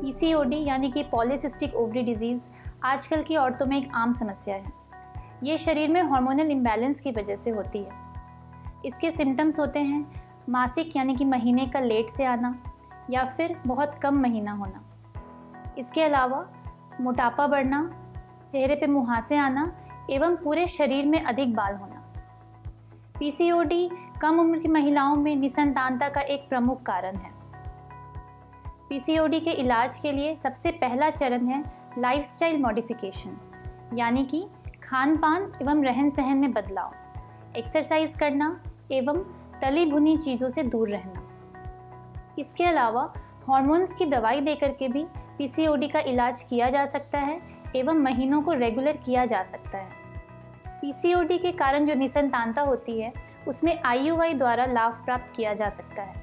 PCOD यानी कि polycystic ovary disease आजकल की औरतों में एक आम समस्या है। ये शरीर में हार्मोनल इम्बैलेंस की वजह से होती है। इसके सिम्टम्स होते हैं मासिक यानी कि महीने का लेट से आना या फिर बहुत कम महीना होना। इसके अलावा मोटापा बढ़ना, चेहरे पे मुहासे आना एवं पूरे शरीर में अधिक बाल होना। पीसीओडी कम उम्र की महिलाओं में निसंतानता का एक प्रमुख कारण है। पीसीओडी के इलाज के लिए सबसे पहला चरण है लाइफस्टाइल मॉडिफिकेशन, यानी कि खान पान एवं रहन सहन में बदलाव, एक्सरसाइज करना एवं तली भुनी चीज़ों से दूर रहना। इसके अलावा हॉर्मोन्स की दवाई देकर के भी पीसीओडी का इलाज किया जा सकता है एवं महीनों को रेगुलर किया जा सकता है। पीसीओडी के कारण जो निसंतानता होती है उसमें आईयूआई द्वारा लाभ प्राप्त किया जा सकता है,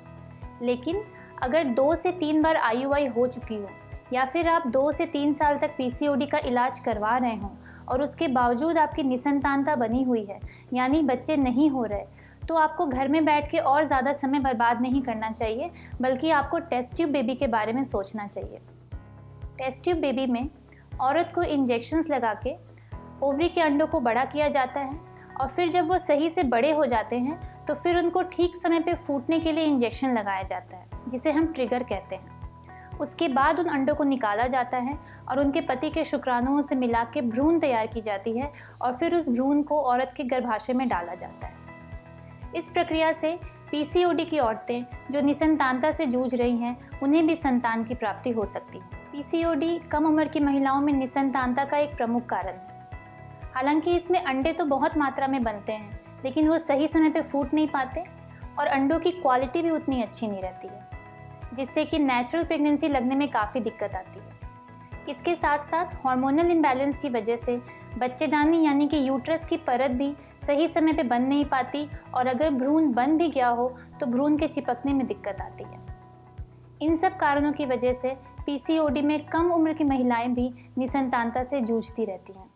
लेकिन अगर 2 से 3 बार आईयूआई हो चुकी हो या फिर आप 2 से 3 साल तक पीसीओडी का इलाज करवा रहे हों और उसके बावजूद आपकी निसंतानता बनी हुई है यानी बच्चे नहीं हो रहे, तो आपको घर में बैठ के और ज़्यादा समय बर्बाद नहीं करना चाहिए, बल्कि आपको टेस्ट ट्यूब बेबी के बारे में सोचना चाहिए। टेस्ट ट्यूब बेबी में औरत को इंजेक्शंस लगा के ओवरी के अंडों को बड़ा किया जाता है और फिर जब वो सही से बड़े हो जाते हैं तो फिर उनको ठीक समय पे फूटने के लिए इंजेक्शन लगाया जाता है, जिसे हम ट्रिगर कहते हैं। उसके बाद उन अंडों को निकाला जाता है और उनके पति के शुक्राणुओं से मिला के भ्रूण तैयार की जाती है और फिर उस भ्रूण को औरत के गर्भाशय में डाला जाता है। इस प्रक्रिया से पीसीओडी की औरतें जो निसंतानता से जूझ रही हैं, उन्हें भी संतान की प्राप्ति हो सकती है। पीसीओडी कम उम्र की महिलाओं में निसंतानता का एक प्रमुख कारण है। हालांकि इसमें अंडे तो बहुत मात्रा में बनते हैं, लेकिन वो सही समय पे फूट नहीं पाते और अंडों की क्वालिटी भी उतनी अच्छी नहीं रहती है, जिससे कि नेचुरल प्रेगनेंसी लगने में काफ़ी दिक्कत आती है। इसके साथ साथ हार्मोनल इम्बैलेंस की वजह से बच्चेदानी यानी कि यूट्रस की परत भी सही समय पे बन नहीं पाती और अगर भ्रूण बन भी गया हो तो भ्रूण के चिपकने में दिक्कत आती है। इन सब कारणों की वजह से पीसीओडी में कम उम्र की महिलाएं भी निसंतानता से जूझती रहती हैं।